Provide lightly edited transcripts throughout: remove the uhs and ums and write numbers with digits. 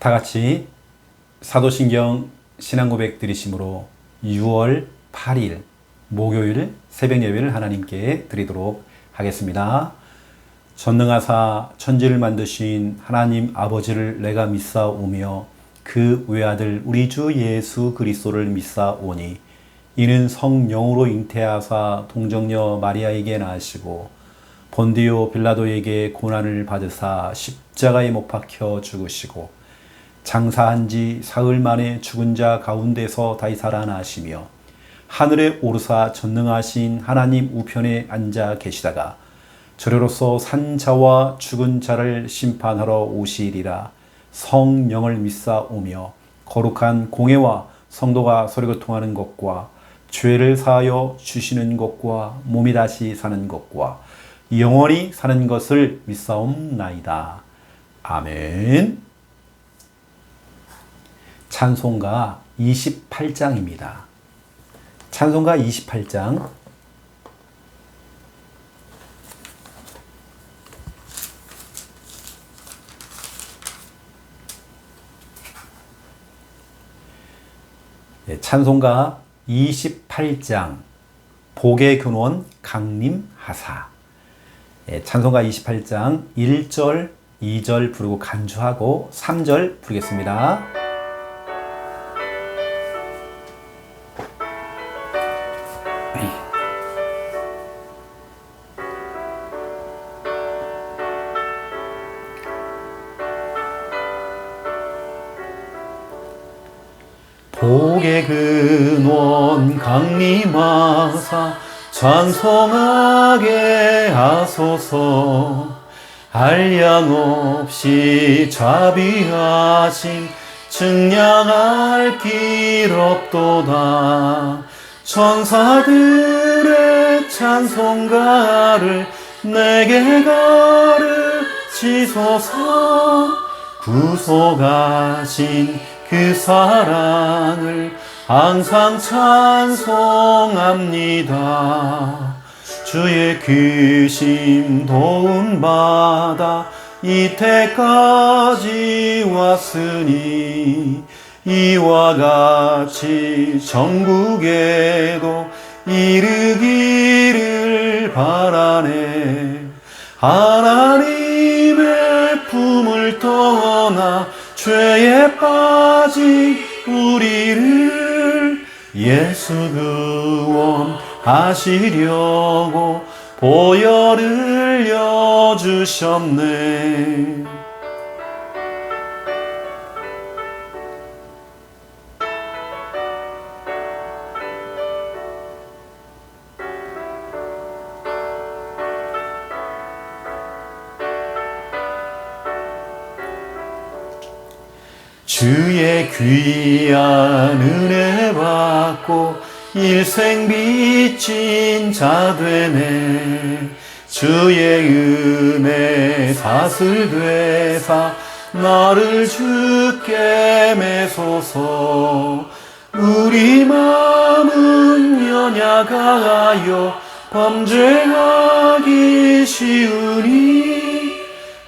다 같이 사도신경 신앙고백 드리심으로 6월 8일 목요일 새벽 예배를 하나님께 드리도록 하겠습니다. 전능하사 천지를 만드신 하나님 아버지를 내가 믿사오며 그 외아들 우리 주 예수 그리스도를 믿사오니 이는 성령으로 잉태하사 동정녀 마리아에게 낳으시고 본디오 빌라도에게 고난을 받으사 십자가에 못 박혀 죽으시고 장사한 지 사흘 만에 죽은 자 가운데서 다시 살아나시며 하늘에 오르사 전능하신 하나님 우편에 앉아 계시다가 저리로서 산 자와 죽은 자를 심판하러 오시리라. 성령을 믿사오며 거룩한 공회와 성도가 서로 교통하는 것과 죄를 사하여 주시는 것과 몸이 다시 사는 것과 영원히 사는 것을 믿사옵나이다. 아멘. 찬송가 28장입니다. 찬송가 28장. 찬송가 28장 복의 근원 강림하사. 찬송가 28장 1절, 2절 부르고 간주하고 3절 부르겠습니다. 복의 근원 강림하사 찬송하게 하소서. 한량 없이 자비하심 측량할 길 없도다. 천사들의 찬송가를 내게 가르치소서. 구속하신 그 사랑을 항상 찬송합니다. 주의 크심 도움받아 이때까지 왔으니 이와 같이 전국에도 이르기를 바라네. 하나님의 품을 떠나 죄에 빠진 우리를 예수 구원하시려고 보혈을 흘려주셨네. 주의 귀한 은혜 받고 일생 빚진 자 되네. 주의 은혜 사슬 되사 나를 주께 매소서. 우리 마음은 연약하여 범죄하기 쉬우니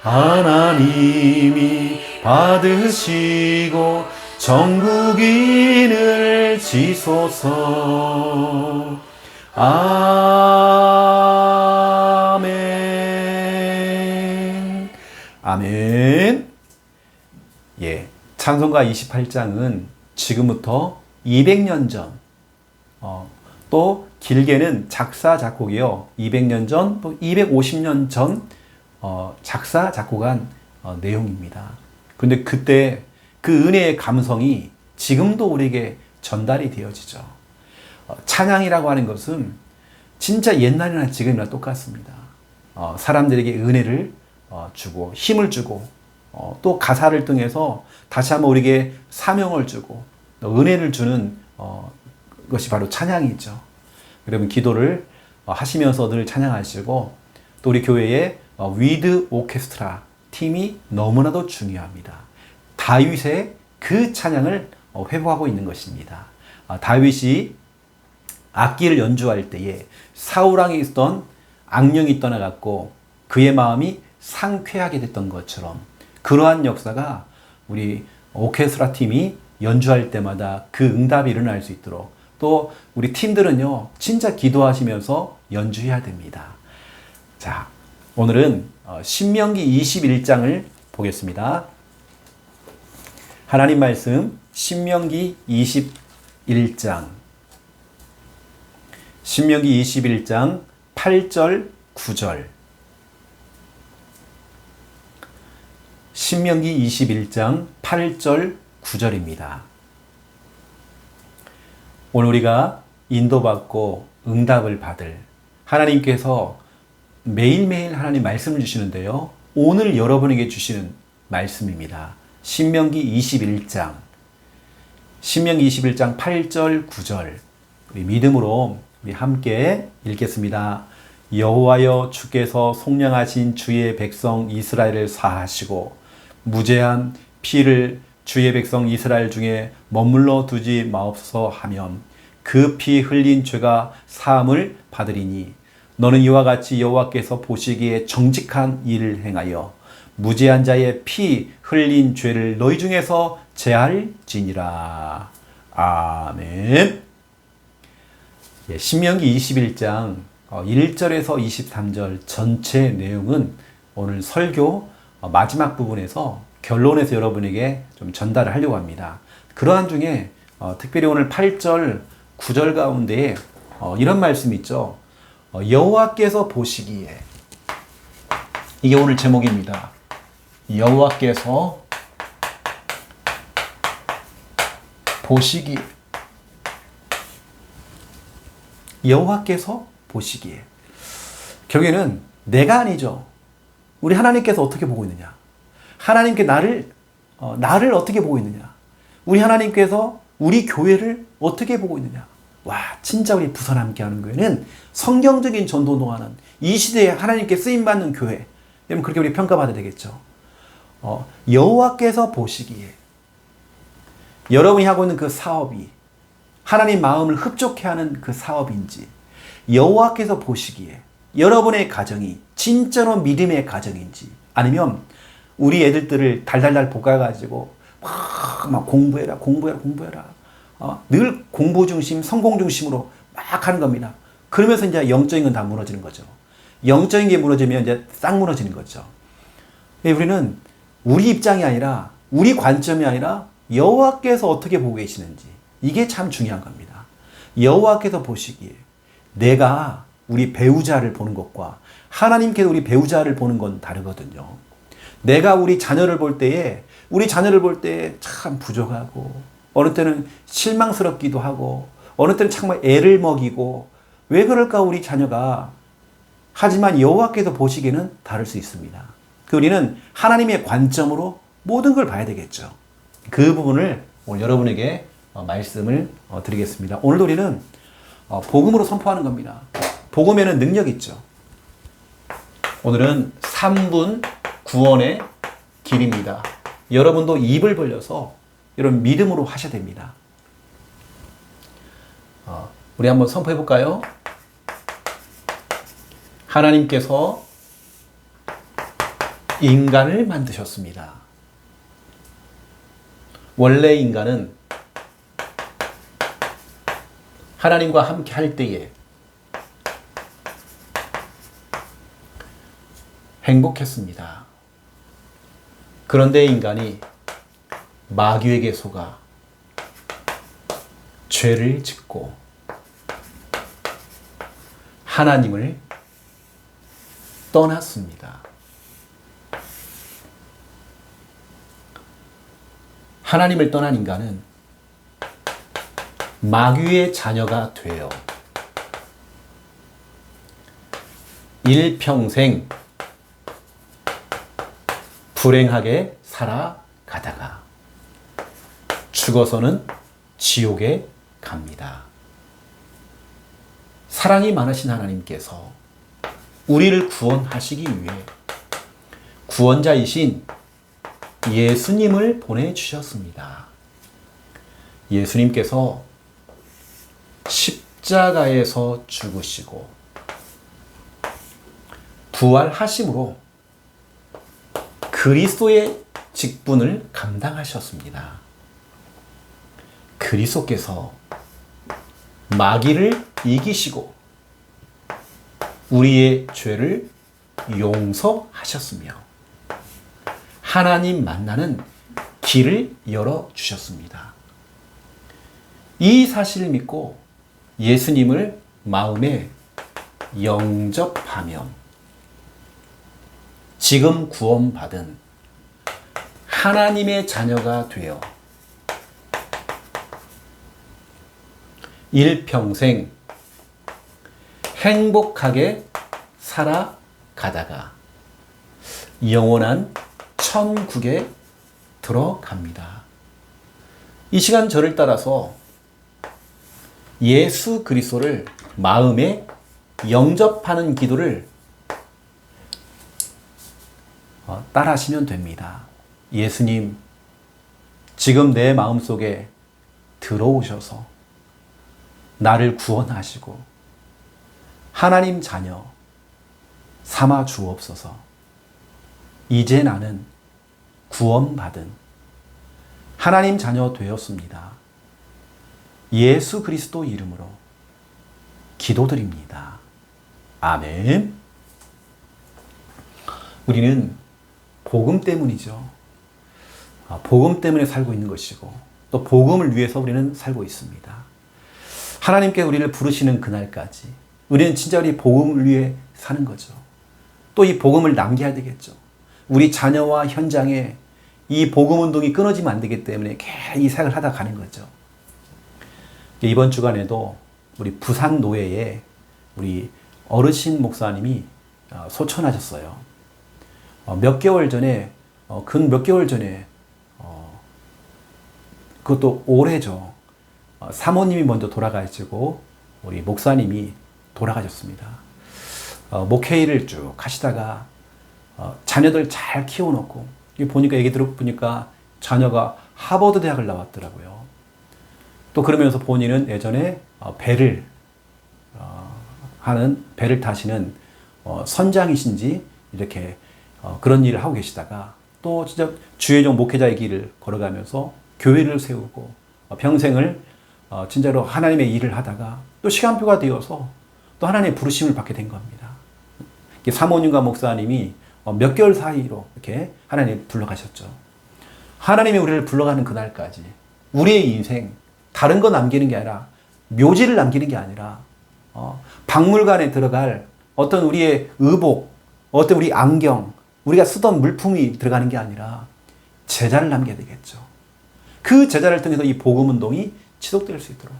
하나님이 받으시고 전국인을 지소서. 아멘. 아멘. 찬송가 28장은 지금부터 200년 전, 또 길게는 작사 작곡이요 200년 전, 또 250년 전 작사 작곡한 내용입니다. 근데 그때 그 은혜의 감성이 지금도 우리에게 전달이 되어지죠. 찬양이라고 하는 것은 진짜 옛날이나 지금이나 똑같습니다. 사람들에게 은혜를 주고 힘을 주고 또 가사를 통해서 다시 한번 우리에게 사명을 주고 은혜를 주는 것이 바로 찬양이죠. 여러분 기도를 하시면서 늘 찬양하시고 또 우리 교회의 위드 오케스트라 팀이 너무나도 중요합니다. 다윗의 그 찬양을 회복하고 있는 것입니다. 다윗이 악기를 연주할 때에 사울왕에 있던 악령이 떠나갔고 그의 마음이 상쾌하게 됐던 것처럼 그러한 역사가 우리 오케스트라 팀이 연주할 때마다 그 응답이 일어날 수 있도록, 또 우리 팀들은요 진짜 기도하시면서 연주해야 됩니다. 자, 오늘은 신명기 21장을 보겠습니다. 하나님 말씀 신명기 21장 8절 9절. 신명기 21장 8절 9절입니다. 오늘 우리가 인도받고 응답을 받을, 하나님께서 매일매일 하나님 말씀을 주시는데요, 오늘 여러분에게 주시는 말씀입니다. 신명기 21장 8절 9절. 우리 믿음으로 우리 함께 읽겠습니다. 여호와여, 주께서 속량하신 주의 백성 이스라엘을 사하시고 무죄한 피를 주의 백성 이스라엘 중에 머물러 두지 마옵소서 하면 그 피 흘린 죄가 사함을 받으리니 너는 이와 같이 여호와께서 보시기에 정직한 일을 행하여 무죄한 자의 피 흘린 죄를 너희 중에서 제할지니라. 아멘. 신명기 21장 1절에서 23절 전체 내용은 오늘 설교 마지막 부분에서 결론에서 여러분에게 좀 전달을 하려고 합니다. 그러한 중에 특별히 오늘 8절 9절 가운데 이런 말씀이 있죠. 여호와께서 보시기에, 이게 오늘 제목입니다. 여호와께서 보시기에, 여호와께서 보시기에. 결국에는 내가 아니죠. 우리 하나님께서 어떻게 보고 있느냐? 하나님께 나를 어떻게 보고 있느냐? 우리 하나님께서 우리 교회를 어떻게 보고 있느냐? 와, 진짜 우리 부산 함께하는 교회는 성경적인 전도 운동하는 이 시대에 하나님께 쓰임받는 교회. 여러분, 그렇게 우리 평가받아야 되겠죠. 여호와께서 보시기에 여러분이 하고 있는 그 사업이 하나님 마음을 흡족해 하는 그 사업인지, 여호와께서 보시기에 여러분의 가정이 진짜로 믿음의 가정인지, 아니면 우리 애들들을 달달달 볶아가지고 막 공부해라 늘 공부 중심, 성공 중심으로 막 하는 겁니다. 그러면서 이제 영적인 건 다 무너지는 거죠. 영적인 게 무너지면 이제 싹 무너지는 거죠. 우리는 우리 입장이 아니라, 우리 관점이 아니라 여호와께서 어떻게 보고 계시는지, 이게 참 중요한 겁니다. 여호와께서 보시기에 내가 우리 배우자를 보는 것과 하나님께서 우리 배우자를 보는 건 다르거든요. 내가 우리 자녀를 볼 때에 참 부족하고, 어느 때는 실망스럽기도 하고, 어느 때는 정말 애를 먹이고, 왜 그럴까 우리 자녀가. 하지만 여호와께서 보시기에는 다를 수 있습니다. 우리는 하나님의 관점으로 모든 걸 봐야 되겠죠. 그 부분을 오늘 여러분에게 말씀을 드리겠습니다. 오늘도 우리는 복음으로 선포하는 겁니다. 복음에는 능력이 있죠. 오늘은 3분 구원의 길입니다. 여러분도 입을 벌려서 여러분 믿음으로 하셔야 됩니다. 우리 한번 선포해 볼까요? 하나님께서 인간을 만드셨습니다. 원래 인간은 하나님과 함께 할 때에 행복했습니다. 그런데 인간이 마귀에게 속아 죄를 짓고 하나님을 떠났습니다. 하나님을 떠난 인간은 마귀의 자녀가 되어 일평생 불행하게 살아가다가 죽어서는 지옥에 갑니다. 사랑이 많으신 하나님께서 우리를 구원하시기 위해 구원자이신 예수님을 보내주셨습니다. 예수님께서 십자가에서 죽으시고 부활하심으로 그리스도의 직분을 감당하셨습니다. 그리스도께서 마귀를 이기시고 우리의 죄를 용서하셨으며 하나님 만나는 길을 열어주셨습니다. 이 사실을 믿고 예수님을 마음에 영접하면 지금 구원받은 하나님의 자녀가 되어 일평생 행복하게 살아가다가 영원한 천국에 들어갑니다. 이 시간 저를 따라서 예수 그리스도를 마음에 영접하는 기도를 따라하시면 됩니다. 예수님, 지금 내 마음속에 들어오셔서 나를 구원하시고 하나님 자녀 삼아 주옵소서. 이제 나는 구원받은 하나님 자녀 되었습니다. 예수 그리스도 이름으로 기도드립니다. 아멘. 우리는 복음 때문이죠. 복음 때문에 살고 있는 것이고 또 복음을 위해서 우리는 살고 있습니다. 하나님께 우리를 부르시는 그날까지 우리는 진짜 우리 복음을 위해 사는 거죠. 또 이 복음을 남겨야 되겠죠. 우리 자녀와 현장에 이 복음 운동이 끊어지면 안 되기 때문에 계속 이 사역을 하다 가는 거죠. 이번 주간에도 우리 부산 노예에 우리 어르신 목사님이 소천하셨어요. 몇 개월 전에, 그것도 올해죠. 사모님이 먼저 돌아가시고 우리 목사님이 돌아가셨습니다. 목회일을 쭉 하시다가 자녀들 잘 키워놓고 보니까 얘기 들어보니까 자녀가 하버드 대학을 나왔더라고요. 또 그러면서 본인은 예전에 배를 타시는 선장이신지 이렇게 그런 일을 하고 계시다가 또 진짜 주의종 목회자의 길을 걸어가면서 교회를 세우고 평생을 진짜로 하나님의 일을 하다가 또 시간표가 되어서 또 하나님의 부르심을 받게 된 겁니다. 사모님과 목사님이 몇 개월 사이로 이렇게 하나님 불러가셨죠. 하나님이 우리를 불러가는 그날까지 우리의 인생 다른 거 남기는 게 아니라 묘지를 남기는 게 아니라 박물관에 들어갈 어떤 우리의 의복, 어떤 우리 안경, 우리가 쓰던 물품이 들어가는 게 아니라 제자를 남겨야 되겠죠. 그 제자를 통해서 이 복음 운동이 지속될 수 있도록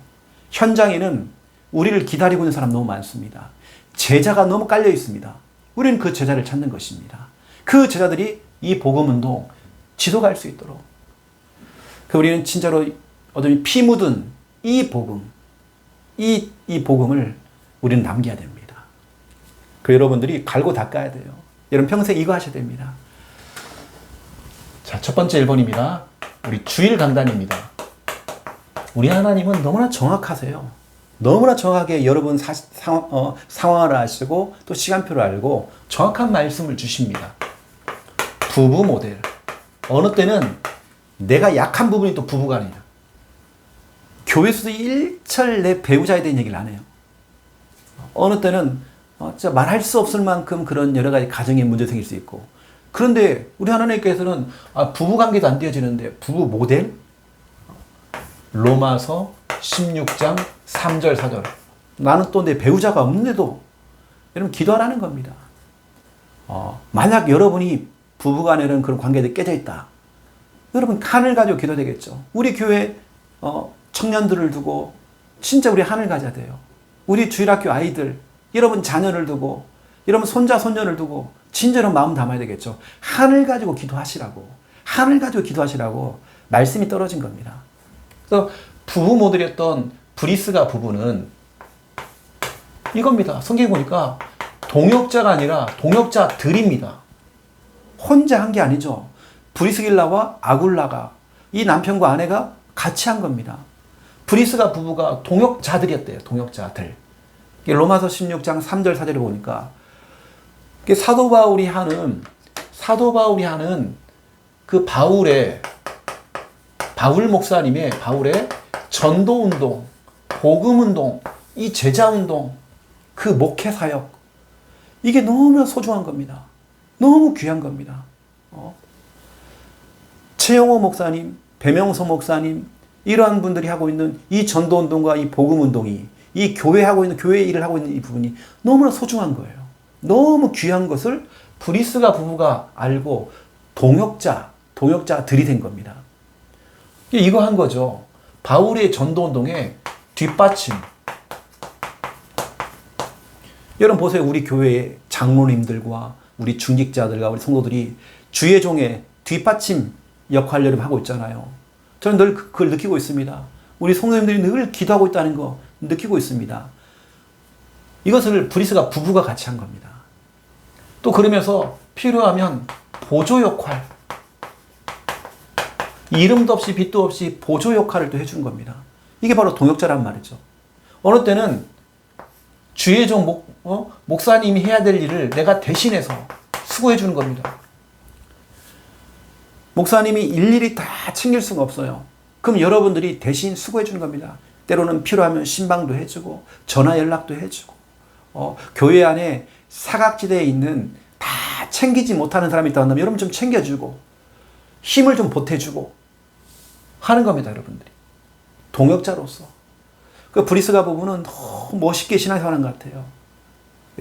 현장에는 우리를 기다리고 있는 사람 너무 많습니다. 제자가 너무 깔려 있습니다. 우리는 그 제자를 찾는 것입니다. 그 제자들이 이 복음 운동 지속할 수 있도록 우리는 진짜로 어떤 피 묻은 이 복음, 이 복음을 우리는 남겨야 됩니다. 여러분들이 갈고 닦아야 돼요. 여러분 평생 이거 하셔야 됩니다. 자, 첫 번째 1번입니다. 우리 주일 강단입니다. 우리 하나님은 너무나 정확하세요. 너무나 정확하게 여러분 상황을 아시고 또 시간표를 알고 정확한 말씀을 주십니다. 부부 모델. 어느 때는 내가 약한 부분이 또 부부가 아니라 교회에서도 일철 내 배우자에 대한 얘기를 안 해요. 어느 때는 진짜 말할 수 없을 만큼 그런 여러 가지 가정에 문제 생길 수 있고 그런데 우리 하나님께서는 부부관계도 안 되어지는데 부부 모델? 로마서 16장 3절 4절 나는 또 내 배우자가 없는데도 여러분 기도하라는 겁니다. 만약 여러분이 부부간에는 그런 관계들이 깨져 있다. 여러분 하늘 가지고 기도되겠죠. 우리 교회 청년들을 두고 진짜 우리 하늘 가져야 돼요. 우리 주일학교 아이들 여러분 자녀를 두고 여러분 손자 손녀를 두고 진정한 마음 담아야 되겠죠. 하늘 가지고 기도하시라고 하늘 가지고 기도하시라고 말씀이 떨어진 겁니다. 그래서 부부 모델이었던 브리스가 부부는 이겁니다. 성경에 보니까 동역자가 아니라 동역자들입니다. 혼자 한 게 아니죠. 브리스길라와 아굴라가 이 남편과 아내가 같이 한 겁니다. 브리스가 부부가 동역자들이었대요. 동역자들. 로마서 16장 3절 4절에 보니까 사도 바울이 하는 그 바울 목사님의 바울의 전도운동, 복음운동, 이 제자운동, 그 목회사역, 이게 너무나 소중한 겁니다. 너무 귀한 겁니다. 최영호 목사님, 배명서 목사님, 이러한 분들이 하고 있는 이 전도운동과 이 복음운동이, 이 교회 일을 하고 있는 이 부분이 너무나 소중한 거예요. 너무 귀한 것을 브리스가 부부가 알고 동역자 들이댄 겁니다. 이거 한 거죠. 바울의 전도운동의 뒷받침. 여러분 보세요. 우리 교회의 장로님들과 우리 중직자들과 우리 성도들이 주의 종의 뒷받침 역할을 여러분 하고 있잖아요. 저는 늘 그걸 느끼고 있습니다. 우리 성도님들이 늘 기도하고 있다는 거 느끼고 있습니다. 이것을 브리스가 부부가 같이 한 겁니다. 또 그러면서 필요하면 보조 역할, 이름도 없이 빛도 없이 보조 역할을 또 해준 겁니다. 이게 바로 동역자란 말이죠. 어느 때는 주의 종 목사님이 해야 될 일을 내가 대신해서 수고해 주는 겁니다. 목사님이 일일이 다 챙길 수가 없어요. 그럼 여러분들이 대신 수고해 주는 겁니다. 때로는 필요하면 신방도 해주고 전화 연락도 해주고 교회 안에 사각지대에 있는 다 챙기지 못하는 사람이 있다 한다면 여러분 좀 챙겨주고 힘을 좀 보태주고 하는 겁니다. 여러분들이 동역자로서. 그 브리스가 부부는 너무 멋있게 신앙생활하는 것 같아요.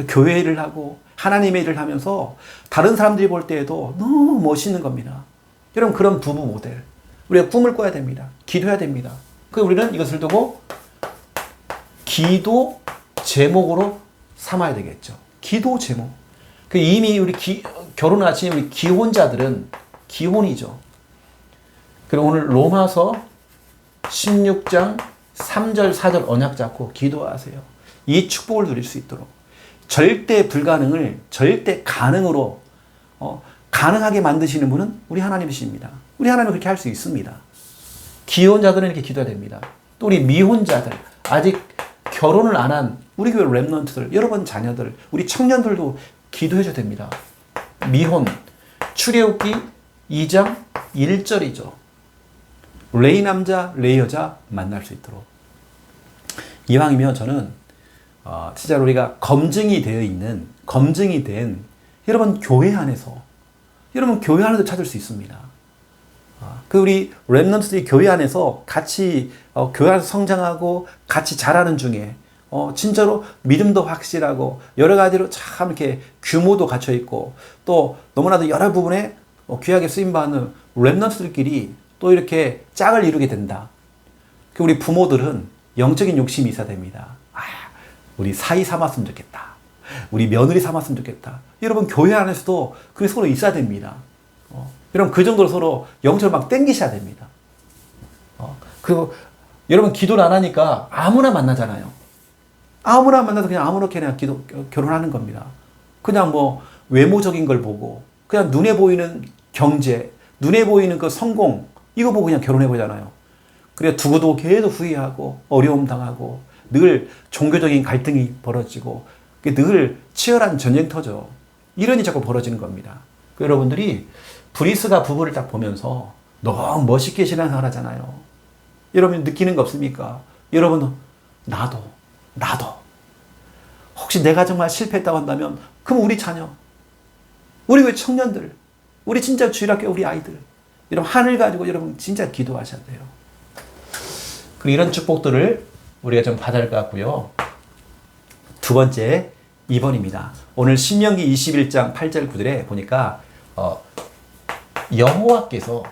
교회 일을 하고 하나님의 일을 하면서 다른 사람들이 볼 때에도 너무 멋있는 겁니다. 여러분 그런 부부 모델 우리가 꿈을 꿔야 됩니다. 기도해야 됩니다. 그래서 우리는 이것을 두고 기도 제목으로 삼아야 되겠죠. 기도 제목. 그 이미 우리 결혼하신 우리 기혼자들은 기혼이죠. 그리고 오늘 로마서 16장 3절 4절 언약 잡고 기도하세요. 이 축복을 누릴 수 있도록 절대 불가능을 절대 가능으로 가능하게 만드시는 분은 우리 하나님이십니다. 우리 하나님은 그렇게 할 수 있습니다. 기혼자들은 이렇게 기도해야 됩니다. 또 우리 미혼자들, 아직 결혼을 안 한 우리 교회 랩넌트들, 여러분 자녀들, 우리 청년들도 기도해줘야 됩니다. 미혼, 출애굽기 2장 1절이죠. 레이 남자, 레이 여자 만날 수 있도록. 이왕이면 저는 진짜 우리가 검증이 된 여러분 교회 안에서 찾을 수 있습니다. 그 우리 랩넌트들이 교회 안에서 같이 교회 안에서 성장하고 같이 자라는 중에 진짜로 믿음도 확실하고 여러 가지로 참 이렇게 규모도 갖춰 있고 또 너무나도 여러 부분에 귀하게 쓰임 받는 랩넌트들끼리 또 이렇게 짝을 이루게 된다. 그 우리 부모들은 영적인 욕심이 있어야 됩니다. 우리 사이 삼았으면 좋겠다. 우리 며느리 삼았으면 좋겠다. 여러분 교회 안에서도 그게 서로 있어야 됩니다. 여러분 그 정도로 서로 영적으로 막 땡기셔야 됩니다. 그리고 여러분 기도를 안 하니까 아무나 만나잖아요. 아무나 만나서 그냥 아무렇게나 결혼하는 겁니다. 그냥 뭐 외모적인 걸 보고 그냥 눈에 보이는 경제, 눈에 보이는 그 성공 이거 보고 그냥 결혼해 보잖아요. 그래 두고도 계속 후회하고 어려움 당하고 늘 종교적인 갈등이 벌어지고 늘 치열한 전쟁터죠. 이런 일이 자꾸 벌어지는 겁니다. 여러분들이 브리스가 부부를 딱 보면서 너무 멋있게 신앙생활 하잖아요. 여러분 느끼는 거 없습니까? 여러분 나도 혹시 내가 정말 실패했다고 한다면 그럼 우리 자녀, 우리 왜 청년들, 우리 진짜 주일학교 우리 아이들 여러분 하늘 가지고 여러분 진짜 기도하셔야 돼요. 그리고 이런 축복들을 우리가 좀 받아야 할 것 같고요. 두 번째 2번입니다. 오늘 신명기 21장 8절 9절에 보니까 여호와께서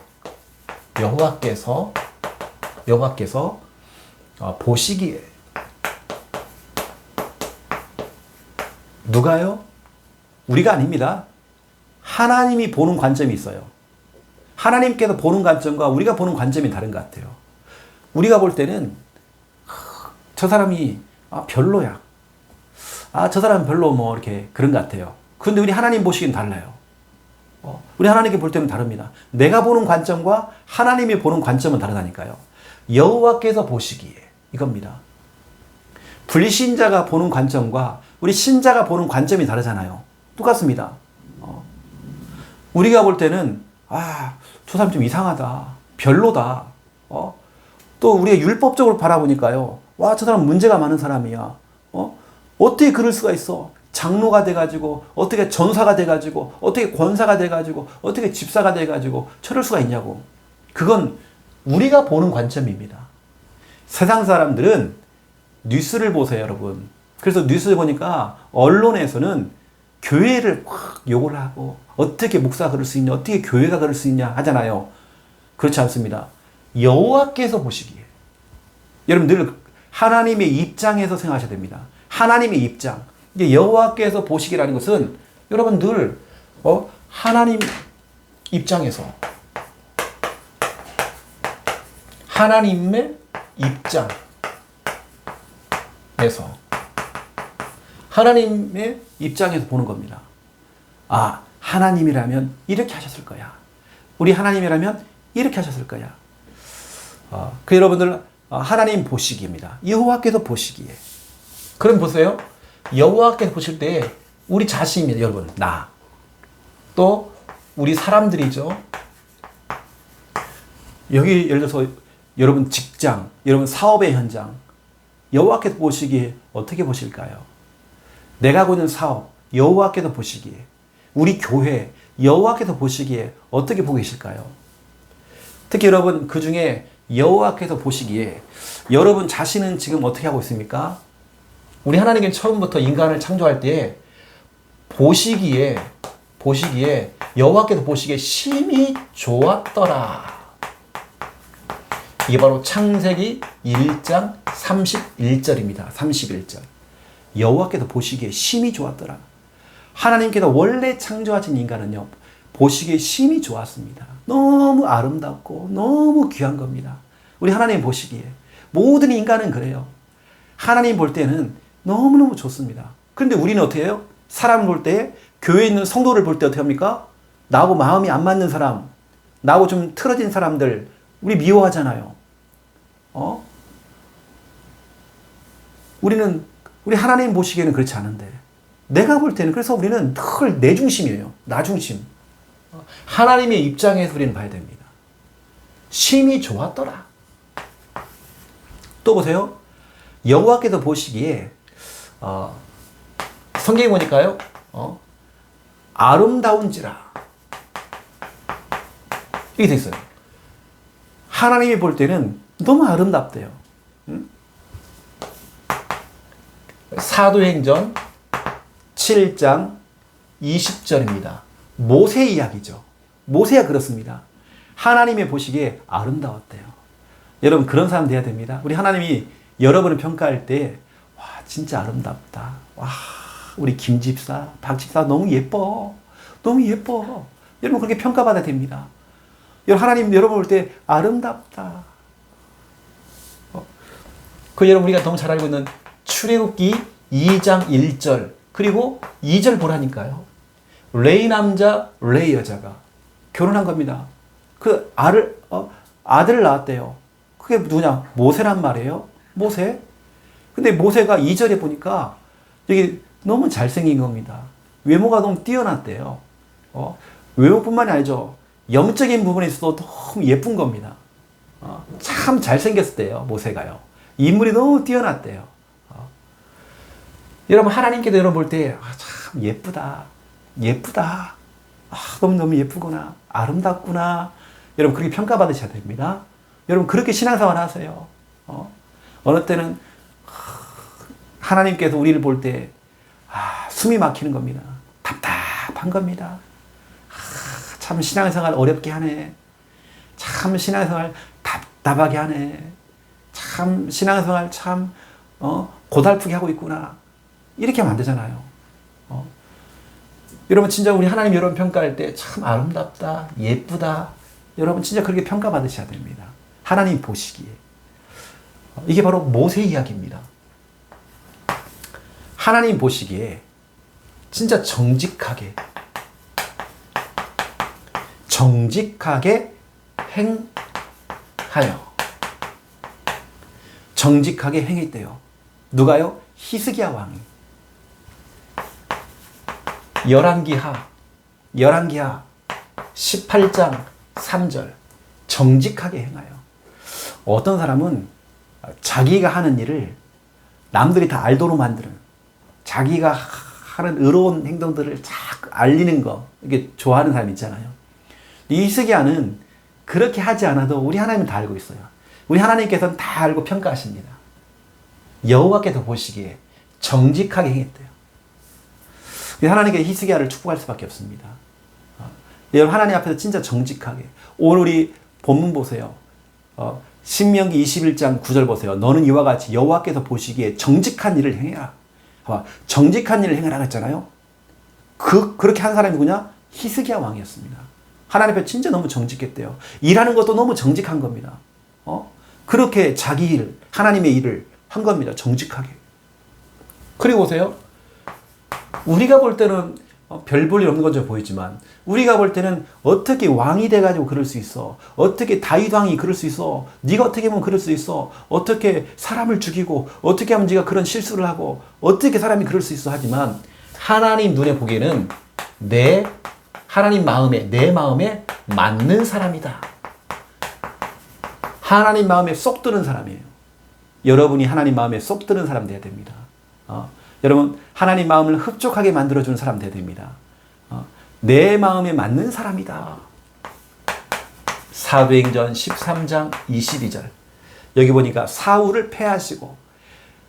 보시기에 누가요? 우리가 아닙니다. 하나님이 보는 관점이 있어요. 하나님께서 보는 관점과 우리가 보는 관점이 다른 것 같아요. 우리가 볼 때는 저 사람이 별로야. 저 사람은 별로 뭐 이렇게 그런 것 같아요. 근데 우리 하나님 보시기는 달라요. 우리 하나님께 볼 때는 다릅니다. 내가 보는 관점과 하나님이 보는 관점은 다르다니까요. 여호와께서 보시기에 이겁니다. 불신자가 보는 관점과 우리 신자가 보는 관점이 다르잖아요. 똑같습니다. 우리가 볼 때는 저 사람 좀 이상하다. 별로다. 또 우리가 율법적으로 바라보니까요. 저 사람 문제가 많은 사람이야. 어떻게 그럴 수가 있어? 장로가 돼가지고, 어떻게 전사가 돼가지고, 어떻게 권사가 돼가지고, 어떻게 집사가 돼가지고, 저럴 수가 있냐고. 그건 우리가 보는 관점입니다. 세상 사람들은 뉴스를 보세요, 여러분. 그래서 뉴스를 보니까 언론에서는 교회를 확 욕을 하고, 어떻게 목사가 그럴 수 있냐, 어떻게 교회가 그럴 수 있냐 하잖아요. 그렇지 않습니다. 여호와께서 보시기에, 여러분 늘 하나님의 입장에서 생각하셔야 됩니다. 하나님의 입장. 이게 여호와께서 보시기라는 것은 여러분 늘 하나님 입장에서, 하나님의 입장에서, 하나님의 입장에서 보는 겁니다. 하나님이라면 이렇게 하셨을 거야. 우리 하나님이라면 이렇게 하셨을 거야. 그 여러분들 하나님 보시기입니다. 여호와께서 보시기에. 그럼 보세요. 여호와께서 보실 때 우리 자신입니다. 여러분, 나. 또 우리 사람들이죠. 여기 예를 들어서 여러분 직장, 여러분 사업의 현장, 여호와께서 보시기에 어떻게 보실까요? 내가 하고 있는 사업, 여호와께서 보시기에, 우리 교회, 여호와께서 보시기에 어떻게 보고 계실까요? 특히 여러분 그 중에 여호와께서 보시기에 여러분 자신은 지금 어떻게 하고 있습니까? 우리 하나님은 처음부터 인간을 창조할 때 보시기에 여호와께서 보시기에 심히 좋았더라. 이게 바로 창세기 1장 31절입니다. 31절. 여호와께서 보시기에 심히 좋았더라. 하나님께서 원래 창조하신 인간은요, 보시기에 심히 좋았습니다. 너무 아름답고 너무 귀한 겁니다. 우리 하나님 보시기에. 모든 인간은 그래요. 하나님 볼 때는 너무너무 좋습니다. 그런데 우리는 어떻게 해요? 사람 볼 때, 교회에 있는 성도를 볼 때 어떻게 합니까? 나하고 마음이 안 맞는 사람, 나하고 좀 틀어진 사람들, 우리 미워하잖아요. 우리 하나님 보시기에는 그렇지 않은데, 내가 볼 때는, 그래서 우리는 늘 내 중심이에요. 나 중심. 하나님의 입장에서 우리는 봐야 됩니다. 심히 좋았더라. 또 보세요. 여호와께서 보시기에 성경에 보니까요, 아름다운지라 이게 돼 있어요. 하나님이 볼 때는 너무 아름답대요. 사도행전 7장 20절입니다. 모세 이야기죠. 모세가 그렇습니다. 하나님이 보시기에 아름다웠대요. 여러분 그런 사람 돼야 됩니다. 우리 하나님이 여러분을 평가할 때, 진짜 아름답다. 우리 김 집사, 박 집사 너무 예뻐. 너무 예뻐. 여러분 그렇게 평가받아야 됩니다. 하나님 여러분 볼 때 아름답다. 여러분 우리가 너무 잘 알고 있는 출애굽기 2장 1절 그리고 2절 보라니까요. 레이 남자, 레이 여자가 결혼한 겁니다. 그 아들을 낳았대요. 그게 누구냐? 모세란 말이에요. 모세. 근데 모세가 2절에 보니까 여기 너무 잘생긴 겁니다. 외모가 너무 뛰어났대요. 외모뿐만이 아니죠. 영적인 부분에 있어도 너무 예쁜 겁니다. 참 잘생겼대요. 모세가요. 인물이 너무 뛰어났대요. 여러분 하나님께도 여러분 볼 때 참 예쁘다. 예쁘다. 너무너무 예쁘구나. 아름답구나. 여러분 그렇게 평가받으셔야 됩니다. 여러분 그렇게 신앙생활 하세요. 어느 때는 하나님께서 우리를 볼 때 숨이 막히는 겁니다. 답답한 겁니다. 참 신앙생활 어렵게 하네. 참 신앙생활 답답하게 하네. 참 신앙생활 참 고달프게 하고 있구나. 이렇게 하면 안 되잖아요. 여러분 진짜 우리 하나님 여러분 평가할 때 참 아름답다, 예쁘다. 여러분 진짜 그렇게 평가받으셔야 됩니다. 하나님 보시기에. 이게 바로 모세 이야기입니다. 하나님 보시기에 진짜 정직하게 정직하게 행했대요. 누가요? 히스기야 왕이. 열왕기하 18장 3절 정직하게 행하여. 어떤 사람은 자기가 하는 일을 남들이 다 알도록 만드는, 자기가 하는 의로운 행동들을 자꾸 알리는 거, 이게 좋아하는 사람 있잖아요. 이 히스기야는 그렇게 하지 않아도 우리 하나님은 다 알고 있어요. 우리 하나님께서는 다 알고 평가하십니다. 여호와께서 보시기에 정직하게 행했대요. 하나님께 히스기야를 축복할 수밖에 없습니다. 여러분, 하나님 앞에서 진짜 정직하게. 오늘 우리 본문 보세요. 신명기 21장 9절 보세요. 너는 이와 같이 여호와께서 보시기에 정직한 일을 행해라. 정직한 일을 행하라 했잖아요. 그렇게 한 사람이 누구냐? 히스기야 왕이었습니다. 하나님 앞에 진짜 너무 정직했대요. 일하는 것도 너무 정직한 겁니다. 그렇게 자기 일, 하나님의 일을 한 겁니다. 정직하게. 그리고 보세요. 우리가 볼 때는 별 볼 일 없는 것처럼 보이지만, 우리가 볼 때는 어떻게 왕이 돼가지고 그럴 수 있어? 어떻게 다윗 왕이 그럴 수 있어? 네가 어떻게 하면 그럴 수 있어? 어떻게 사람을 죽이고, 어떻게 하면 네가 그런 실수를 하고, 어떻게 사람이 그럴 수 있어? 하지만 하나님 눈에 보기에는 하나님 마음에, 내 마음에 맞는 사람이다. 하나님 마음에 쏙 드는 사람이에요. 여러분이 하나님 마음에 쏙 드는 사람 돼야 됩니다. 여러분, 하나님 마음을 흡족하게 만들어주는 사람 돼야 됩니다. 내 마음에 맞는 사람이다. 사도행전 13장 22절. 여기 보니까 사울을 패하시고,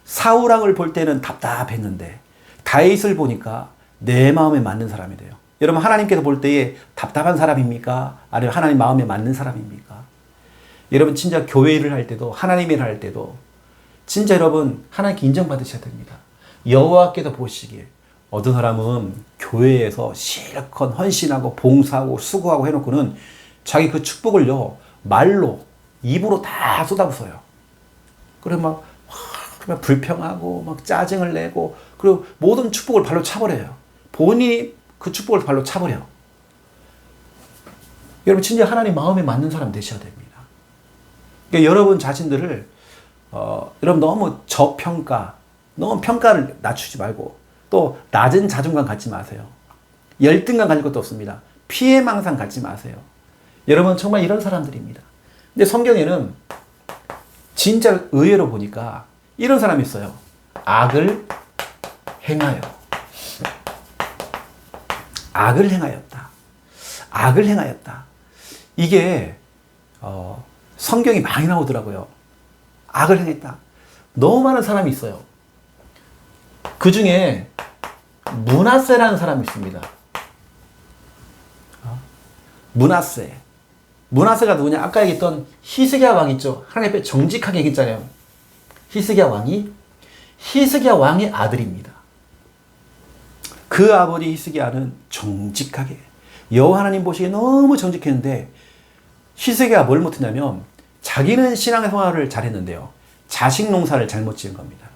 사울왕을 볼 때는 답답했는데 다윗을 보니까 내 마음에 맞는 사람이 돼요. 여러분, 하나님께서 볼 때에 답답한 사람입니까? 아니면 하나님 마음에 맞는 사람입니까? 여러분, 진짜 교회 일을 할 때도, 하나님 일을 할 때도 진짜 여러분 하나님께 인정받으셔야 됩니다. 여호와께서 보시기에 어떤 사람은 교회에서 실컷 헌신하고 봉사하고 수고하고 해놓고는 자기 그 축복을요, 말로, 입으로 다 쏟아부어요. 그래 막 불평하고 막 짜증을 내고, 그리고 모든 축복을 발로 차버려요. 본인이 그 축복을 발로 차버려. 여러분, 진짜 하나님 마음에 맞는 사람 되셔야 됩니다. 그러니까 여러분 자신들을 여러분 너무 저평가, 너무 평가를 낮추지 말고, 또 낮은 자존감 갖지 마세요. 열등감 가질 것도 없습니다. 피해망상 갖지 마세요. 여러분 정말 이런 사람들입니다. 근데 성경에는 진짜 의외로 보니까 이런 사람이 있어요. 악을 행하여. 악을 행하였다. 악을 행하였다. 이게 성경이 많이 나오더라고요. 악을 행했다. 너무 많은 사람이 있어요. 그 중에 므낫세라는 사람이 있습니다. 므낫세가 누구냐? 아까 얘기했던 히스기야 왕 있죠? 하나님 앞에 정직하게 얘기했잖아요. 히스기야 왕의 아들입니다. 그 아버지 히스기야는 정직하게, 여호와 하나님 보시기에 너무 정직했는데, 히스기야가 뭘 못했냐면 자기는 신앙생활을 잘했는데요, 자식 농사를 잘못 지은 겁니다.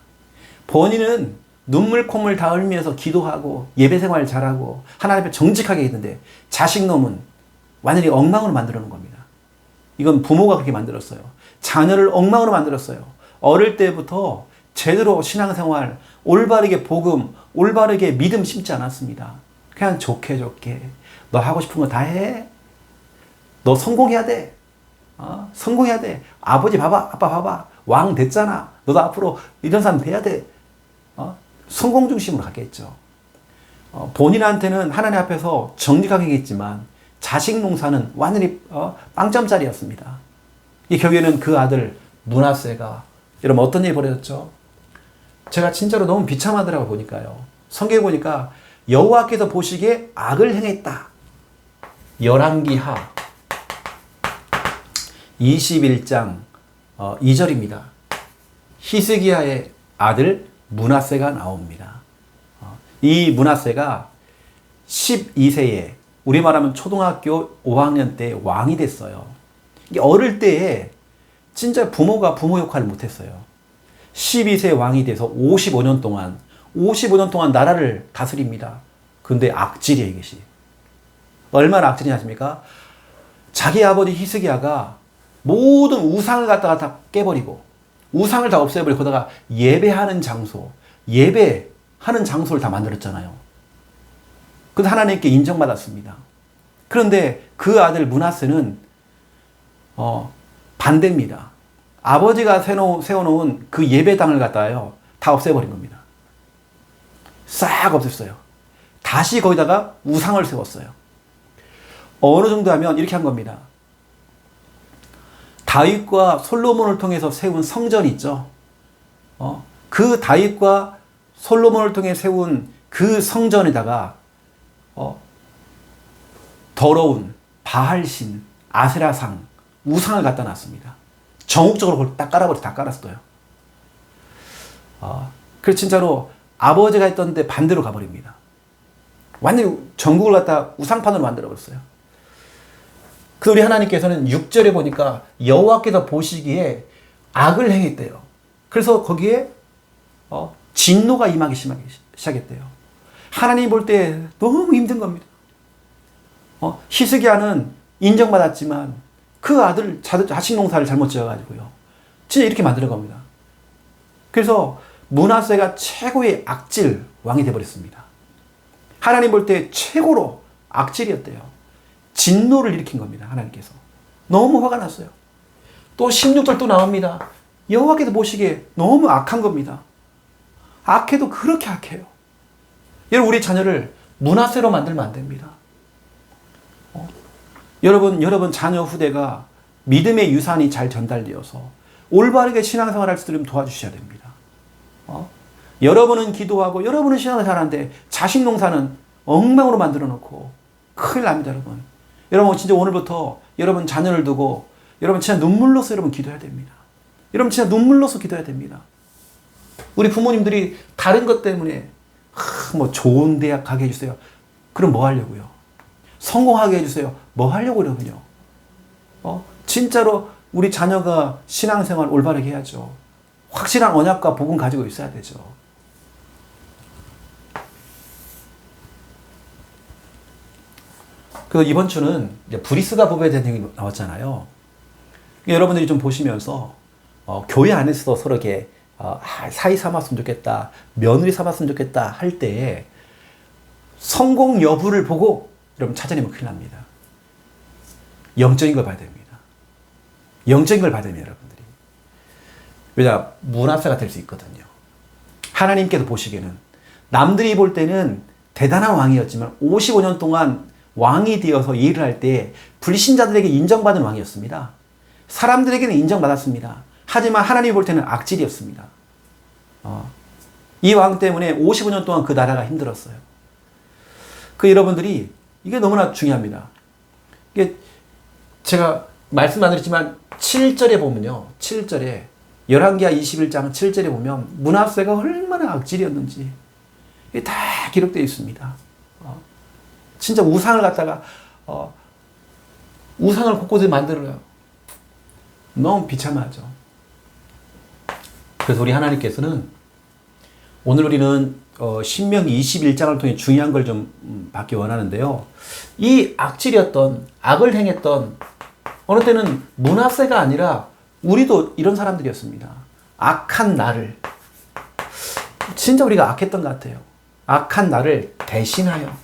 본인은 눈물 콧물 다 흘리면서 기도하고 예배생활 잘하고 하나님 앞에 정직하게 했는데, 자식 놈은 완전히 엉망으로 만들어 놓은 겁니다. 이건 부모가 그렇게 만들었어요. 자녀를 엉망으로 만들었어요. 어릴 때부터 제대로 신앙생활, 올바르게 복음, 올바르게 믿음 심지 않았습니다. 그냥 좋게 너 하고 싶은 거 다 해. 너 성공해야 돼. 성공해야 돼. 아버지 봐봐, 아빠 봐봐, 왕 됐잖아. 너도 앞으로 이런 사람 돼야 돼. 성공 중심으로 갔겠죠. 본인한테는 하나님 앞에서 정직하게 했지만 자식 농사는 완전히 빵점짜리였습니다. 이 결국에는 그 아들 므낫세가 여러분 어떤 일이 벌어졌죠? 제가 진짜로 너무 비참하더라고 보니까요. 성경에 보니까 여호와께서 보시기에 악을 행했다. 열왕기하 21장 2절입니다. 히스기야의 아들 므낫세가 나옵니다. 이 므낫세가 12세에, 우리 말하면 초등학교 5학년 때 왕이 됐어요. 이게 어릴 때에 진짜 부모가 부모 역할을 못했어요. 12세 왕이 돼서 55년 동안 나라를 다스립니다. 근데 악질이에요, 이것이. 얼마나 악질이 하십니까? 자기 아버지 히스기야가 모든 우상을 갖다가 다 깨버리고, 우상을 다 없애버리고, 거다가 예배하는 장소를 다 만들었잖아요. 그래서 하나님께 인정받았습니다. 그런데 그 아들 므낫세는 반대입니다. 아버지가 세워놓은 그 예배당을 갖다요 다 없애버린 겁니다. 싹 없앴어요. 다시 거기다가 우상을 세웠어요. 어느 정도 하면 이렇게 한 겁니다. 다윗과 솔로몬을 통해서 세운 성전이 있죠. 그 다윗과 솔로몬을 통해 세운 그 성전에다가 더러운 바알신, 아세라상, 우상을 갖다 놨습니다. 전국적으로 그걸 다 깔았어요. 그래서 진짜로 아버지가 했던 데 반대로 가버립니다. 완전히 전국을 갖다 우상판으로 만들어버렸어요. 그 우리 하나님께서는 6절에 보니까 여호와께서 보시기에 악을 행했대요. 그래서 거기에 진노가 임하기 시작했대요. 하나님 볼 때 너무 힘든 겁니다. 히스기야는 인정받았지만 그 아들 자식 농사를 잘못 지어가지고요. 진짜 이렇게 만드는 겁니다. 그래서 므낫세가 최고의 악질 왕이 되어버렸습니다. 하나님 볼 때 최고로 악질이었대요. 진노를 일으킨 겁니다. 하나님께서. 너무 화가 났어요. 또 16절 또 나옵니다. 여호와께서 보시기에 너무 악한 겁니다. 악해도 그렇게 악해요. 여러분 우리 자녀를 므낫세로 만들면 안 됩니다. 여러분 자녀 후대가 믿음의 유산이 잘 전달되어서 올바르게 신앙생활할 수 있도록 도와주셔야 됩니다. 여러분은 기도하고 여러분은 신앙생활 하는데 자식 농사는 엉망으로 만들어 놓고 큰일 납니다. 여러분 진짜 오늘부터 여러분 자녀를 두고 여러분 진짜 눈물로서 여러분 기도해야 됩니다. 여러분 진짜 눈물로서 기도해야 됩니다. 우리 부모님들이 다른 것 때문에 뭐 좋은 대학 가게 해주세요. 그럼 뭐 하려고요? 성공하게 해주세요. 뭐 하려고 그러군요. 진짜로 우리 자녀가 신앙생활 올바르게 해야죠. 확실한 언약과 복음 가지고 있어야 되죠. 그래서 이번 주는 이제 브리스가 법에 대한 얘기 나왔잖아요. 여러분들이 좀 보시면서 교회 안에서도 서로 이렇게 사이 삼았으면 좋겠다, 며느리 삼았으면 좋겠다 할 때에 성공 여부를 보고 여러분 찾아내면 큰일 납니다. 영적인 걸 봐야 됩니다. 영적인 걸 봐야 됩니다, 여러분들이. 왜냐, 므낫세가 될 수 있거든요. 하나님께서 보시기에는 남들이 볼 때는 대단한 왕이었지만 55년 동안 왕이 되어서 일을 할 때 불신자들에게 인정받은 왕이었습니다. 사람들에게는 인정받았습니다. 하지만 하나님이 볼 때는 악질이었습니다. 이 왕 때문에 55년 동안 그 나라가 힘들었어요. 여러분들이 이게 너무나 중요합니다. 이게 제가 말씀 안 드렸지만 7절에 보면요. 7절에 열왕기하 21장 7절에 보면 므낫세가 얼마나 악질이었는지 이게 다 기록되어 있습니다. 진짜 우상을 갖다가 우상을 곳곳에 만들어요. 너무 비참하죠. 그래서 우리 하나님께서는 오늘 우리는 신명기 21장을 통해 중요한 걸 좀 받기 원하는데요. 이 악질이었던 악을 행했던 어느 때는 므낫세가 아니라 우리도 이런 사람들이었습니다. 악한 나를 진짜 우리가 악했던 것 같아요. 악한 나를 대신하여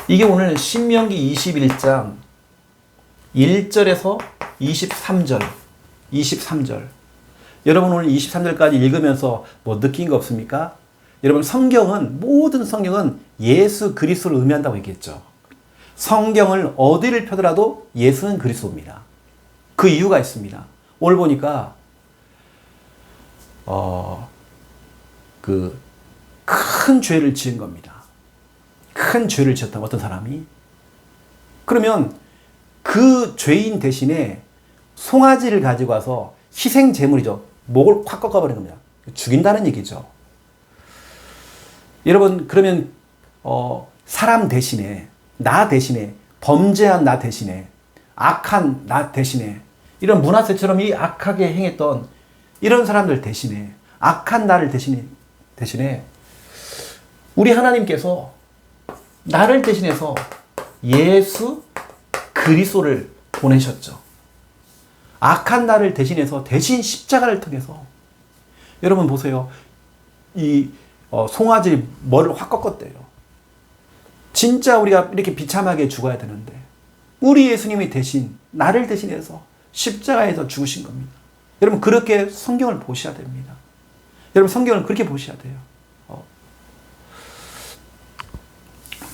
이게 오늘 신명기 21장 1절에서 23절 여러분 오늘 23절까지 읽으면서 뭐 느낀 거 없습니까? 여러분 모든 성경은 예수 그리스도를 의미한다고 얘기했죠. 성경을 어디를 펴더라도 예수는 그리스도입니다. 그 이유가 있습니다. 오늘 보니까 큰 죄를 지은 겁니다. 큰 죄를 지었다 어떤 사람이. 그러면 그 죄인 대신에 송아지를 가지고 와서 희생 제물이죠. 목을 확 꺾어버린 겁니다. 죽인다는 얘기죠. 여러분 그러면 사람 대신에 나 대신에 범죄한 나 대신에 악한 나 대신에 이런 므낫세처럼 이 악하게 행했던 이런 사람들 대신에 악한 나를 대신에 우리 하나님께서 나를 대신해서 예수 그리스도를 보내셨죠. 악한 나를 대신해서 대신 십자가를 통해서 여러분 보세요. 이 송아지 머리를 확 꺾었대요. 진짜 우리가 이렇게 비참하게 죽어야 되는데 우리 예수님이 대신 나를 대신해서 십자가에서 죽으신 겁니다. 여러분 그렇게 성경을 보셔야 됩니다. 여러분 성경을 그렇게 보셔야 돼요.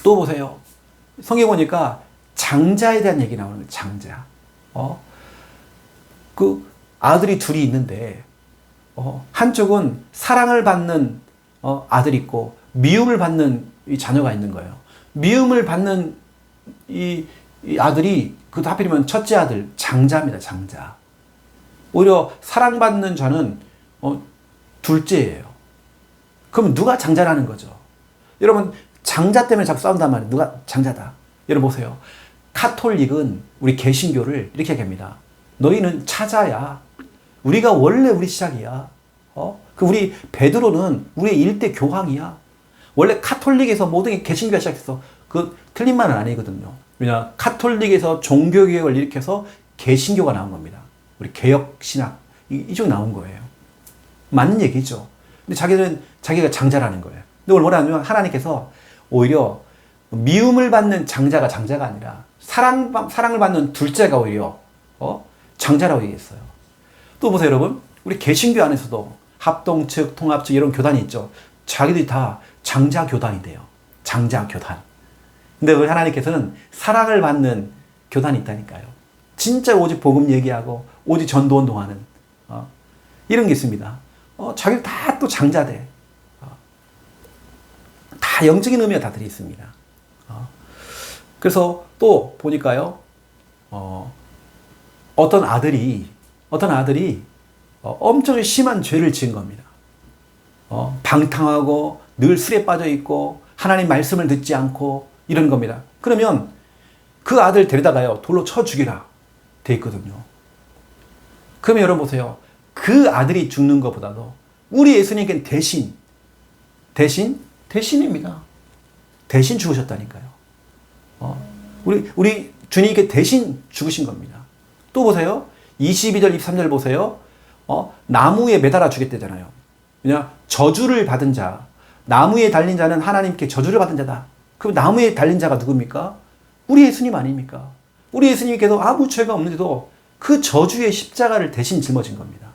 또 보세요. 성경 보니까 장자에 대한 얘기 나오는 거예요. 장자. 그 아들이 둘이 있는데 한쪽은 사랑을 받는 아들이 있고 미움을 받는 이 자녀가 있는 거예요. 미움을 받는 이 아들이 그것도 하필이면 첫째 아들 장자입니다. 장자. 오히려 사랑받는 자는 둘째예요. 그럼 누가 장자라는 거죠? 여러분 장자 때문에 자꾸 싸운단 말이에요. 누가 장자다. 여러분 보세요. 카톨릭은 우리 개신교를 이렇게 얘기합니다. 너희는 차자야. 우리가 원래 우리 시작이야. 그 우리 베드로는 우리의 일대 교황이야. 원래 카톨릭에서 모든 게 개신교가 시작했어. 그 틀린 말은 아니거든요. 왜냐 카톨릭에서 종교개혁을 일으켜서 개신교가 나온 겁니다. 우리 개혁신학 이쪽 나온 거예요. 맞는 얘기죠. 근데 자기들은 자기가 장자라는 거예요. 근데 오늘 뭐라 하냐면 하나님께서 오히려 미움을 받는 장자가 장자가 아니라 사랑을 받는 둘째가 오히려 장자라고 얘기했어요. 또 보세요 여러분. 우리 개신교 안에서도 합동측, 통합측 이런 교단이 있죠. 자기들이 다 장자교단이 돼요. 장자교단. 근데 우리 하나님께서는 사랑을 받는 교단이 있다니까요. 진짜 오직 복음 얘기하고 오직 전도운동하는 이런 게 있습니다. 자기들 다 또 장자돼. 다 영적인 의미가 다 들어있습니다. 그래서 또 보니까요. 어떤 아들이 엄청 심한 죄를 지은 겁니다. 방탕하고 늘 술에 빠져 있고 하나님 말씀을 듣지 않고 이런 겁니다. 그러면 그 아들 데려다가요 돌로 쳐 죽이라 돼 있거든요. 그러면 여러분 보세요. 그 아들이 죽는 것보다도 우리 예수님께는 대신입니다. 대신 죽으셨다니까요. 우리 주님께 대신 죽으신 겁니다. 또 보세요. 22절, 23절 보세요. 나무에 매달아 주겠대잖아요. 왜냐? 저주를 받은 자, 나무에 달린 자는 하나님께 저주를 받은 자다. 그럼 나무에 달린 자가 누굽니까? 우리 예수님 아닙니까? 우리 예수님께서 아무 죄가 없는데도 그 저주의 십자가를 대신 짊어진 겁니다.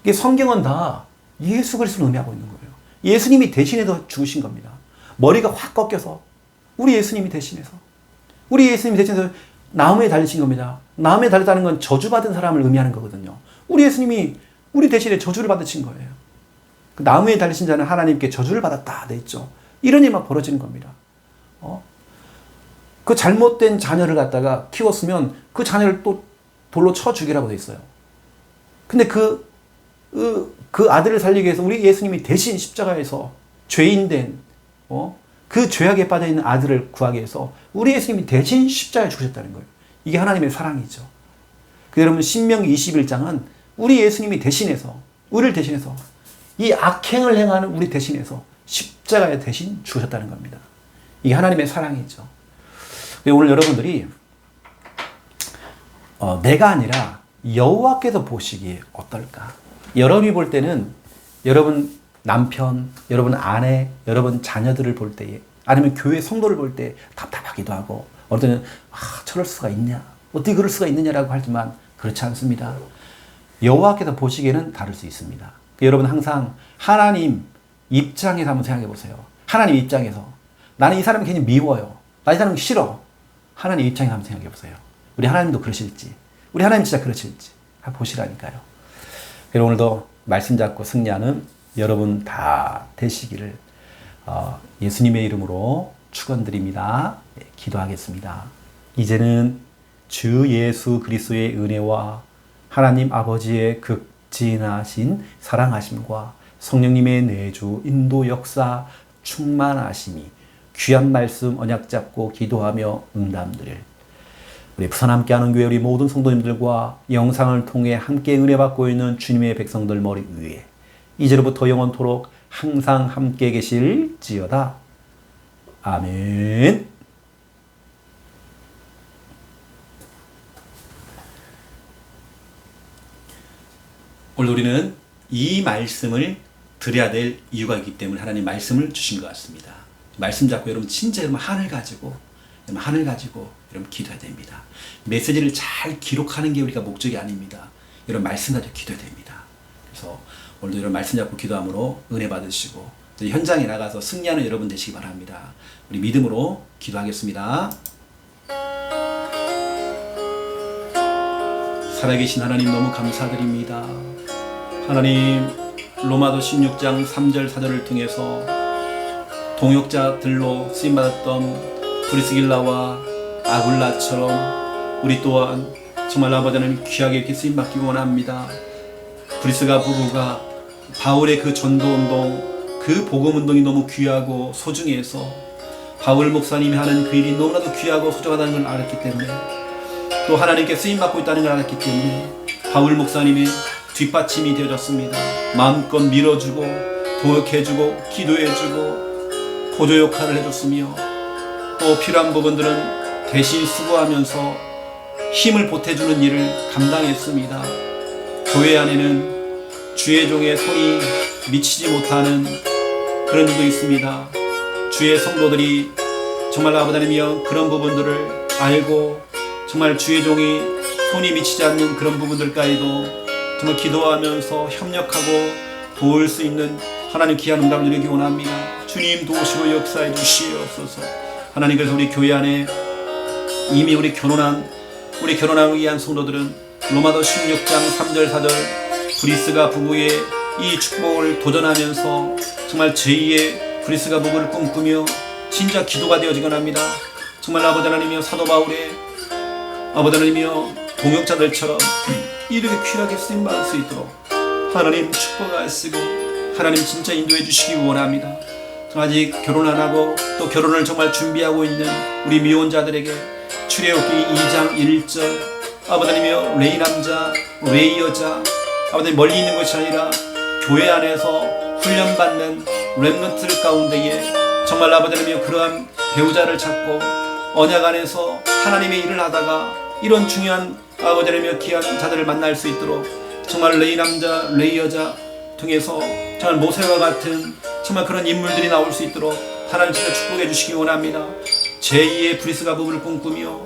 이게 성경은 다 예수 그리스도를 의미하고 있는 거예요. 예수님이 대신해서 죽으신 겁니다. 머리가 확 꺾여서 우리 예수님이 대신해서 나무에 달리신 겁니다. 나무에 달렸다는 건 저주받은 사람을 의미하는 거거든요. 우리 예수님이 우리 대신에 저주를 받으신 거예요. 그 나무에 달리신 자는 하나님께 저주를 받았다 돼 있죠. 이런 일만 벌어지는 겁니다. 그 잘못된 자녀를 갖다가 키웠으면 그 자녀를 또 돌로 쳐 죽이라고 돼 있어요. 근데 그 아들을 살리기 위해서 우리 예수님이 대신 십자가에서 죄인된 그 죄악에 빠져있는 아들을 구하기 위해서 우리 예수님이 대신 십자가에 죽으셨다는 거예요. 이게 하나님의 사랑이죠. 여러분 신명기 21장은 우리 예수님이 대신해서 우리를 대신해서 이 악행을 행하는 우리 대신해서 십자가에 대신 죽으셨다는 겁니다. 이게 하나님의 사랑이죠. 오늘 여러분들이 내가 아니라 여호와께서 보시기에 어떨까? 여러분이 볼 때는 여러분 남편, 여러분 아내, 여러분 자녀들을 볼 때에 아니면 교회 성도를 볼 때 답답하기도 하고 어느 때는 저럴 수가 있냐? 어떻게 그럴 수가 있느냐라고 하지만 그렇지 않습니다. 여호와께서 보시기에는 다를 수 있습니다. 여러분 항상 하나님 입장에서 한번 생각해 보세요. 하나님 입장에서 나는 이 사람이 괜히 미워요. 나 이 사람 싫어. 하나님 입장에서 한번 생각해 보세요. 우리 하나님도 그러실지 우리 하나님 진짜 그러실지 보시라니까요. 오늘도 말씀 잡고 승리하는 여러분 다 되시기를 예수님의 이름으로 축원드립니다. 기도하겠습니다. 이제는 주 예수 그리스도의 은혜와 하나님 아버지의 극진하신 사랑하심과 성령님의 내주 인도 역사 충만하심이 귀한 말씀 언약 잡고 기도하며 응답드릴 우리 부산 함께하는 교회 우리 모든 성도님들과 영상을 통해 함께 은혜 받고 있는 주님의 백성들 머리 위에 이제로부터 영원토록 항상 함께 계실지어다. 아멘. 오늘 우리는 이 말씀을 드려야 될 이유가 있기 때문에 하나님 말씀을 주신 것 같습니다. 말씀 잡고 여러분 진짜 여러분 하늘 가지고 여러분 기도해야 됩니다. 메시지를 잘 기록하는 게 우리가 목적이 아닙니다. 여러분 말씀 가지고 기도해야 됩니다. 그래서 오늘도 여러분 말씀 잡고 기도함으로 은혜 받으시고 현장에 나가서 승리하는 여러분 되시기 바랍니다. 우리 믿음으로 기도하겠습니다. 살아계신 하나님 너무 감사드립니다. 하나님 로마서 16장 3절 4절을 통해서 동역자들로 쓰임받았던 브리스길라와 아굴라처럼 우리 또한 정말 아버지 하나님 귀하게 이렇게 쓰임받기 원합니다. 브리스가 부부가 바울의 그 전도운동, 그 복음운동이 너무 귀하고 소중해서 바울 목사님이 하는 그 일이 너무나도 귀하고 소중하다는 걸 알았기 때문에 또 하나님께 쓰임받고 있다는 걸 알았기 때문에 바울 목사님의 뒷받침이 되어졌습니다. 마음껏 밀어주고 동역해주고 기도해주고 보조 역할을 해줬으며 또 필요한 부분들은 대신 수고하면서 힘을 보태주는 일을 감당했습니다. 교회 안에는 주의 종의 손이 미치지 못하는 그런 일도 있습니다. 주의 성도들이 정말 아버지 하나님이여 그런 부분들을 알고 정말 주의 종이 손이 미치지 않는 그런 부분들까지도 정말 기도하면서 협력하고 도울 수 있는 하나님 귀한 응답을 누리기 원합니다. 주님 도우시고 역사해 주시옵소서. 하나님 그래서 우리 교회 안에 이미 우리 결혼하기 위한 성도들은 로마서 16장 3절 4절 브리스가 부부의 이 축복을 도전하면서 정말 제2의 브리스가 부부를 꿈꾸며 진짜 기도가 되어지곤 합니다. 정말 아버지 하나님이여 사도 바울의 아버지 하나님이여 동역자들처럼 이렇게 귀하게 쓰임받을 수 있도록 하나님 축복하시고 하나님 진짜 인도해 주시기 원합니다. 아직 결혼 안 하고 또 결혼을 정말 준비하고 있는 우리 미혼자들에게 출애굽기 2장 1절 아버지 하나님이여 레이 남자 레이 여자 아버지 멀리 있는 것이 아니라 교회 안에서 훈련받는 렘넌트 가운데에 정말 아버지 하나님이여 그러한 배우자를 찾고 언약 안에서 하나님의 일을 하다가 이런 중요한 아버지 하나님의 귀한 자들을 만날 수 있도록 정말 레이 남자 레이 여자 통해서 정말 모세와 같은 정말 그런 인물들이 나올 수 있도록 하나님 진짜 축복해 주시기 원합니다. 제2의 브리스가 부부를 꿈꾸며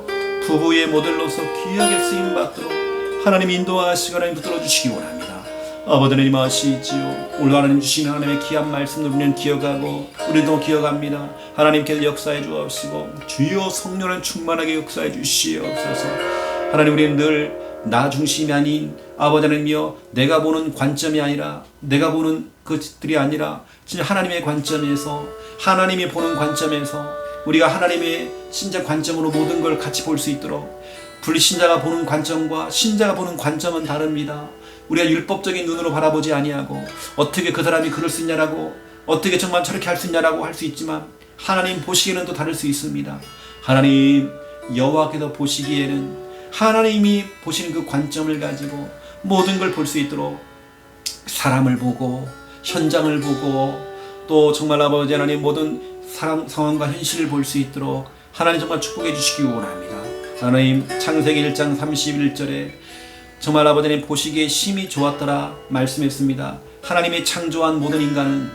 부부의 모델로서 귀하게 쓰임받도록 하나님 인도하시고 하나님 붙들어 주시기 원합니다. 아버지 하나님 아시지요. 오늘 하나님 주신 하나님의 귀한 말씀을 우리는 기억하고 우리도 기억합니다. 하나님께서 역사해 주옵시고 주여 성령을 충만하게 역사해 주시옵소서. 하나님 우리는 늘 나 중심이 아닌 아버지 하나님이여 내가 보는 관점이 아니라 내가 보는 것들이 아니라 진짜 하나님의 관점에서 하나님이 보는 관점에서 우리가 하나님의 신자 관점으로 모든 걸 같이 볼 수 있도록 불신자가 보는 관점과 신자가 보는 관점은 다릅니다. 우리가 율법적인 눈으로 바라보지 아니하고 어떻게 그 사람이 그럴 수 있냐라고 어떻게 정말 저렇게 할 수 있냐라고 할 수 있지만 하나님 보시기에는 또 다를 수 있습니다. 하나님 여호와께서 보시기에는 하나님이 보시는 그 관점을 가지고 모든 걸 볼 수 있도록 사람을 보고 현장을 보고 또 정말 아버지 하나님 모든 상황과 현실을 볼 수 있도록 하나님 정말 축복해 주시기 원합니다. 하나님 창세기 1장 31절에 정말 아버지 하나님 보시기에 심히 좋았더라 말씀했습니다. 하나님이 창조한 모든 인간은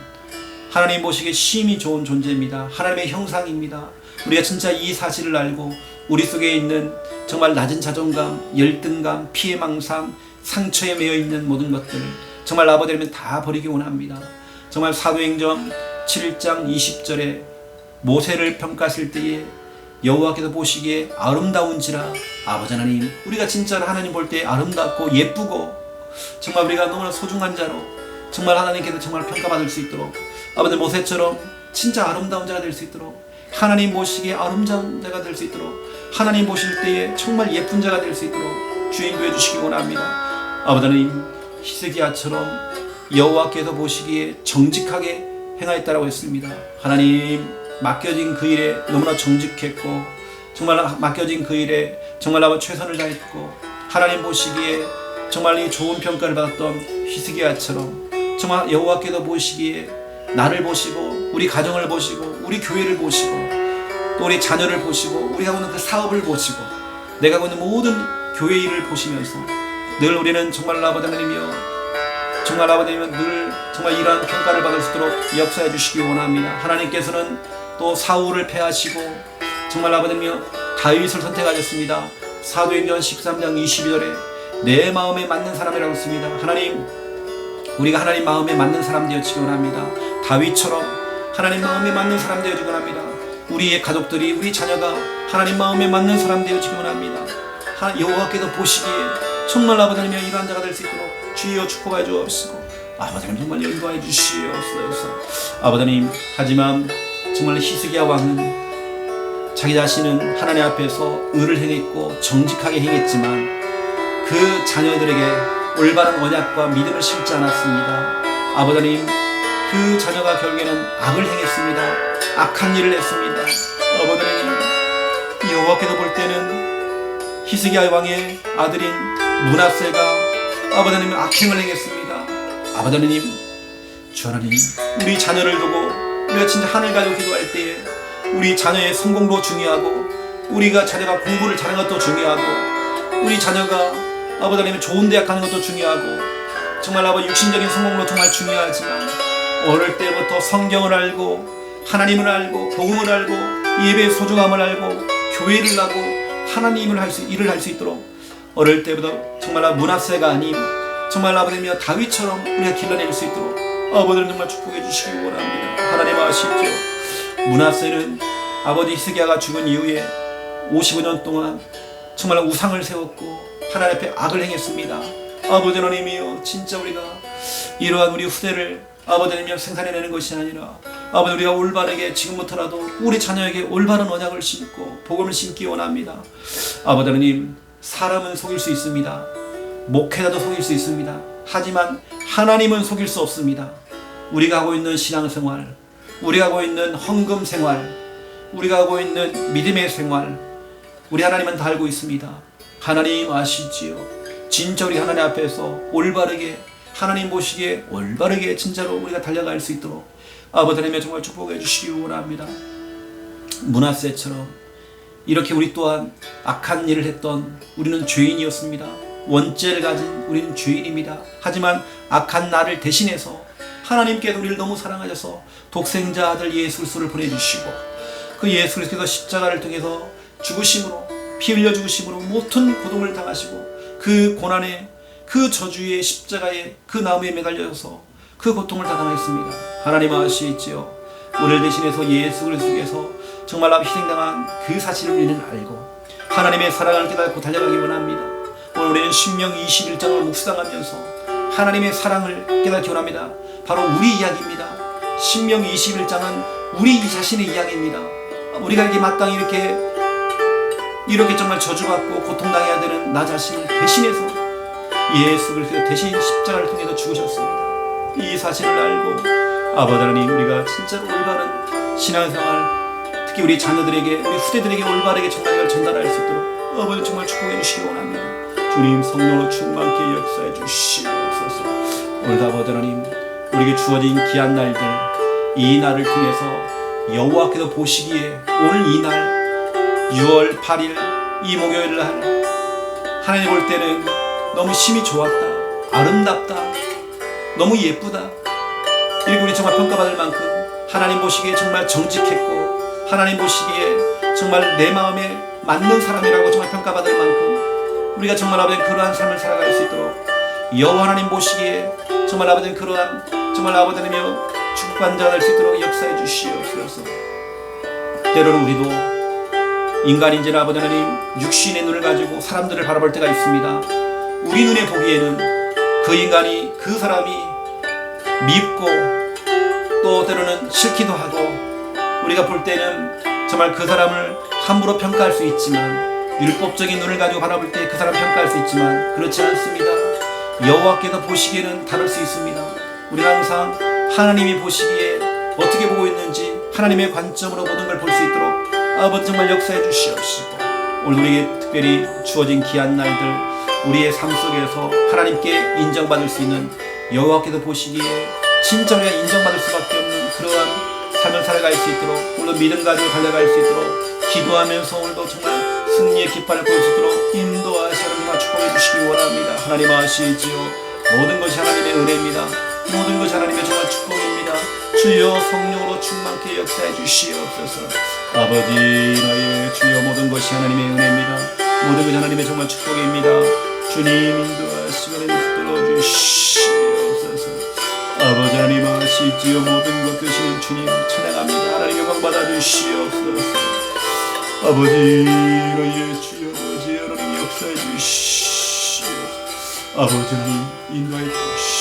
하나님 보시기에 심히 좋은 존재입니다. 하나님의 형상입니다. 우리가 진짜 이 사실을 알고 우리 속에 있는 정말 낮은 자존감, 열등감, 피해망상, 상처에 매여 있는 모든 것들을 정말 아버지 하나님 다 버리기 원합니다. 정말 사도행전 7장 20절에 모세를 평가하실 때에 여호와께서 보시기에 아름다운지라 아버지 하나님 우리가 진짜 하나님 볼 때 아름답고 예쁘고 정말 우리가 너무나 소중한 자로 정말 하나님께서 정말 평가받을 수 있도록 아버지 모세처럼 진짜 아름다운 자가 될 수 있도록 하나님 보시기에 아름다운 자가 될 수 있도록 하나님 보실 때에 정말 예쁜 자가 될 수 있도록 주인도해 주시기 원합니다. 아버지 하나님 히스기야처럼 여호와께서 보시기에 정직하게 행하였다라고 했습니다. 하나님 맡겨진 그 일에 너무나 정직했고 정말 맡겨진 그 일에 정말 아버지 최선을 다했고 하나님 보시기에 정말 이 좋은 평가를 받았던 히스기야처럼 정말 여호와께서 보시기에 나를 보시고 우리 가정을 보시고 우리 교회를 보시고 또 우리 자녀를 보시고 우리가 하고 있는 그 사업을 보시고 내가 하고 있는 모든 교회 일을 보시면서 늘 우리는 정말 아버지 하나님이여 정말 아버지 하나님은 늘 정말 이러한 평가를 받을 수 있도록 역사해 주시기 원합니다. 하나님께서는 또 사울을 패하시고 정말 아버지며 다윗을 선택하셨습니다. 사도행전 13장 22절에 내 마음에 맞는 사람이라고 씁니다. 하나님, 우리가 하나님 마음에 맞는 사람 되어지기 원합니다. 다윗처럼 하나님 마음에 맞는 사람 되어지기 원합니다. 우리의 가족들이, 우리 자녀가 하나님 마음에 맞는 사람 되어지기 원합니다. 여호와께서 보시기에 정말 아버지며 이러한 자가 될 수 있도록 주여 축복하여 주옵시고, 아버지님 정말 인도하여 주시옵소서. 아버지님, 하지만 정말 히스기야 왕은 자기 자신은 하나님 앞에서 의를 행했고 정직하게 행했지만 그 자녀들에게 올바른 언약과 믿음을 심지 않았습니다. 아버지님, 그 자녀가 결국에는 악을 행했습니다. 악한 일을 했습니다. 아버지님, 여호와께서 볼 때는 히스기야 왕의 아들인 므낫세가 아버지님 악행을 행했습니다. 아버지님, 주 하나님, 우리 자녀를 두고 우리가 진짜 하늘 가지고 기도할 때에 우리 자녀의 성공도 중요하고, 우리가 자녀가 공부를 잘하는 것도 중요하고, 우리 자녀가 아버지님 좋은 대학 가는 것도 중요하고, 정말 아버지 육신적인 성공도 정말 중요하지만 어릴 때부터 성경을 알고 하나님을 알고 복음을 알고 예배의 소중함을 알고 교회를 하고 하나님을 일을 할 수 있도록 어릴 때부터 정말 므낫세가 아닌 정말 아버지며 다윗처럼 우리가 길러낼 수 있도록 아버지를 정말 축복해 주시기 원합니다. 하나님 아시죠? 므낫세는 아버지 히스기야가 죽은 이후에 55년 동안 정말 우상을 세웠고 하나님 앞에 악을 행했습니다. 아버지 하나님이여, 진짜 우리가 이러한 우리 후대를 아버지 하나님 생산해내는 것이 아니라 아버지 우리가 올바르게 지금부터라도 우리 자녀에게 올바른 언약을 심고 복음을 심기 원합니다. 아버지 하나님, 사람은 속일 수 있습니다. 목회자도 속일 수 있습니다. 하지만 하나님은 속일 수 없습니다. 우리가 하고 있는 신앙생활, 우리가 하고 있는 헌금 생활, 우리가 하고 있는 믿음의 생활, 우리 하나님은 다 알고 있습니다. 하나님 아시지요? 진짜 우리 하나님 앞에서 올바르게 하나님 보시기에 올바르게 진짜로 우리가 달려갈 수 있도록 아버지 하나님의 정말 축복해 주시기 원합니다. 므낫세처럼 이렇게 우리 또한 악한 일을 했던 우리는 죄인이었습니다. 원죄를 가진 우리는 죄인입니다. 하지만 악한 나를 대신해서 하나님께서 우리를 너무 사랑하셔서 독생자 아들 예수 그리스도를 보내주시고 그 예수 그리스도가 십자가를 통해서 죽으심으로, 피 흘려 죽으심으로 모든 고통을 당하시고 그 고난에, 그 저주의 십자가에, 그 나무에 매달려서 그 고통을 다 당했습니다. 하나님 아시지요? 우리를 대신해서 예수 그리스도께서 정말 희생당한 그 사실을 우리는 알고 하나님의 사랑을 깨닫고 달려가기 원합니다. 오늘 우리는 신명 21장을 묵상하면서 하나님의 사랑을 깨닫기 원합니다. 바로 우리 이야기입니다. 신명 21장은 우리 자신의 이야기입니다. 우리가 이렇게 마땅히 이렇게 정말 저주받고 고통당해야 되는 나 자신을 대신해서 예수 그리스도 대신 십자가를 통해서 죽으셨습니다. 이 사실을 알고 아버지 하나님, 우리가 진짜로 올바른 신앙생활, 특히 우리 자녀들에게, 우리 후대들에게 올바르게 정말 전달할 수 있도록 아버지 정말 축복해 주시기 원합니다. 주님, 성령으로 충만케 역사해 주시옵소서. 오늘 아버지 하나님, 우리에게 주어진 귀한 날들, 이 날을 통해서 여호와께서 보시기에 오늘 이 날 6월 8일 이 목요일 날 하나님 볼 때는 너무 심히 좋았다, 아름답다, 너무 예쁘다, 이렇게 우리 정말 평가받을 만큼 하나님 보시기에 정말 정직했고 하나님 보시기에 정말 내 마음에 맞는 사람이라고 정말 평가받을 만큼 우리가 정말 아버지 그러한 삶을 살아갈 수 있도록 여호와 하나님 보시기에 정말 아버지 그러한 정말 아버지 하나님이여 축복받자가 될 수 있도록 역사해 주시옵소서. 때로는 우리도 인간인지라 아버지 하나님 육신의 눈을 가지고 사람들을 바라볼 때가 있습니다. 우리 눈에 보기에는 그 인간이, 그 사람이 밉고 또 때로는 싫기도 하고 우리가 볼 때는 정말 그 사람을 함부로 평가할 수 있지만, 율법적인 눈을 가지고 바라볼 때 그 사람 평가할 수 있지만 그렇지 않습니다. 여호와께서 보시기에는 다를 수 있습니다. 우리가 항상 하나님이 보시기에 어떻게 보고 있는지 하나님의 관점으로 모든 걸 볼 수 있도록 아버지 정말 역사해 주시옵시고, 오늘 우리에게 특별히 주어진 귀한 날들 우리의 삶 속에서 하나님께 인정받을 수 있는, 여호와께서 보시기에 진짜 우리가 인정받을 수밖에 없는 그러한 삶을 살아갈 수 있도록 오늘 믿음 가지고 달려갈 수 있도록 기도하면서 오늘도 정말 승리의 깃발을 보일 수 있도록 인도하시는 하나님 축복해 주시기 원합니다. 하나님 아시지요? 모든 것이 하나님의 은혜입니다. 모든 것이 하나님의 정말 축복입니다. 주여 성령으로 충만케 역사해 주시옵소서. 아버지 너의 주여 모든 것이 하나님의 은혜입니다. 모든 것이 하나님의 정말 축복입니다. 주님 인도하시고 붙들어 주시옵소서. 아버지 하나님 아시지요. 모든 것 되시는 주님 찬양합니다. 하나님 영광 받아 주시옵소서. 아버지 너의 주여 아버지 하나님 역사해 주시옵소서. 아버지 하나님 인도해 주시옵소서.